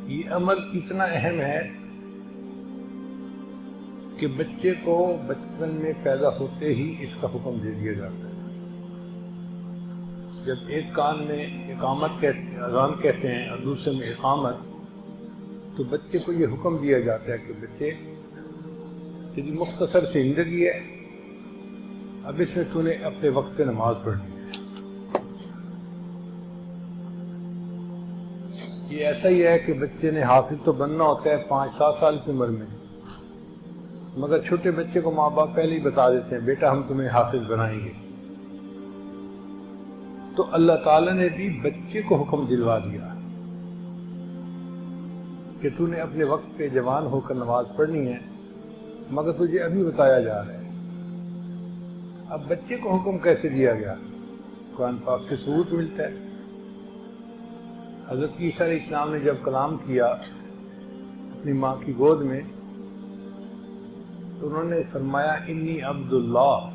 یہ عمل اتنا اہم ہے کہ بچے کو بچپن میں پیدا ہوتے ہی اس کا حکم دے دیا جاتا ہے۔ جب ایک کان میں اقامت کہتے اذان کہتے ہیں اور دوسرے میں اقامت، تو بچے کو یہ حکم دیا جاتا ہے کہ بچے تیری مختصر سی زندگی ہے، اب اس میں تو نے اپنے وقت پہ نماز پڑھنی ہے۔ یہ ایسا ہی ہے کہ بچے نے حافظ تو بننا ہوتا ہے 5-7 سال کی عمر میں، مگر چھوٹے بچے کو ماں باپ پہلے ہی بتا دیتے ہیں بیٹا ہم تمہیں حافظ بنائیں گے۔ تو اللہ تعالیٰ نے بھی بچے کو حکم دلوا دیا کہ تو نے اپنے وقت پہ جوان ہو کر نماز پڑھنی ہے، مگر تجھے ابھی بتایا جا رہا ہے۔ اب بچے کو حکم کیسے دیا گیا؟ قرآن پاک سے ثبوت ملتا ہے۔ حضرت عیسیٰ علیہ السلام نے جب کلام کیا اپنی ماں کی گود میں، تو انہوں نے فرمایا انی عبد اللہ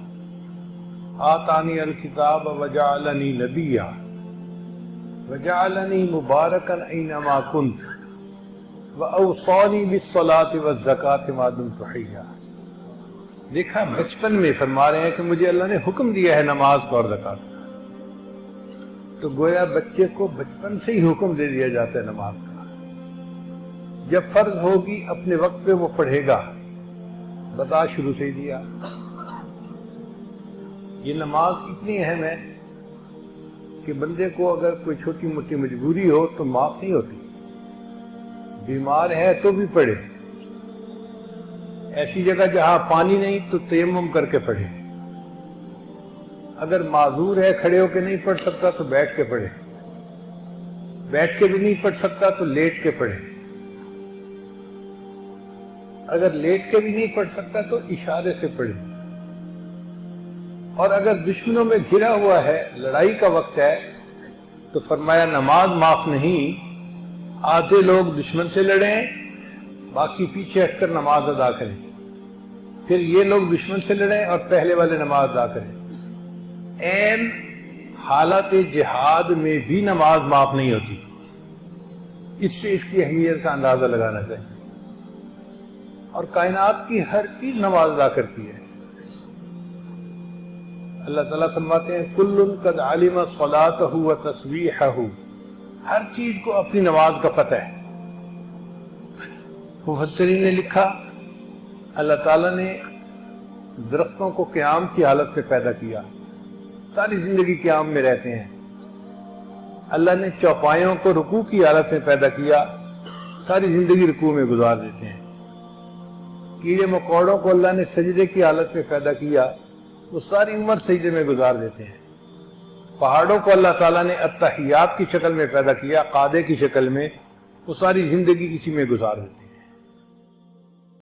آتانی الکتاب وجعلنی نبیا وجعلنی مبارکا اینما کنت واوصانی بالصلاۃ والزکاۃ ما دمت حیا۔ دیکھا، بچپن میں فرما رہے ہیں کہ مجھے اللہ نے حکم دیا ہے نماز کا اور زکوٰۃ کا، تو گویا بچے کو بچپن سے ہی حکم دے دیا جاتا ہے نماز کا۔ جب فرض ہوگی اپنے وقت پہ وہ پڑھے گا، بتا شروع سے ہی دیا۔ یہ نماز اتنی اہم ہے کہ بندے کو اگر کوئی چھوٹی موٹی مجبوری ہو تو معاف نہیں ہوتی۔ بیمار ہے تو بھی پڑھے، ایسی جگہ جہاں پانی نہیں تو تیمم کر کے پڑھے، اگر معذور ہے کھڑے ہو کے نہیں پڑھ سکتا تو بیٹھ کے پڑھے، بیٹھ کے بھی نہیں پڑھ سکتا تو لیٹ کے پڑھے، اگر لیٹ کے بھی نہیں پڑھ سکتا تو اشارے سے پڑھے، اور اگر دشمنوں میں گھرا ہوا ہے، لڑائی کا وقت ہے، تو فرمایا نماز معاف نہیں، آدھے لوگ دشمن سے لڑیں باقی پیچھے ہٹ کر نماز ادا کریں، پھر یہ لوگ دشمن سے لڑیں اور پہلے والے نماز ادا کریں۔ عین حالت جہاد میں بھی نماز معاف نہیں ہوتی۔ اس سے اس کی اہمیت کا اندازہ لگانا چاہیے۔ اور کائنات کی ہر چیز نماز ادا کرتی ہے۔ اللہ تعالیٰ فرماتے ہیں کل قد علم صلاتہ و تسبیحہ، ہر چیز کو اپنی نماز کا پتہ ہے۔ مفسرین نے لکھا اللہ تعالیٰ نے درختوں کو قیام کی حالت میں پیدا کیا، ساری زندگی قیام میں رہتے ہیں۔ اللہ نے چوپایوں کو رکوع کی حالت میں پیدا کیا، ساری زندگی رکوع میں گزار دیتے ہیں۔ کیڑے مکوڑوں کو اللہ نے سجدے کی حالت میں پیدا کیا، وہ ساری عمر سجدے میں گزار دیتے ہیں۔ پہاڑوں کو اللہ تعالیٰ نے اتحیات کی شکل میں پیدا کیا، قادے کی شکل میں، وہ ساری زندگی اسی میں گزار دیتے ہیں۔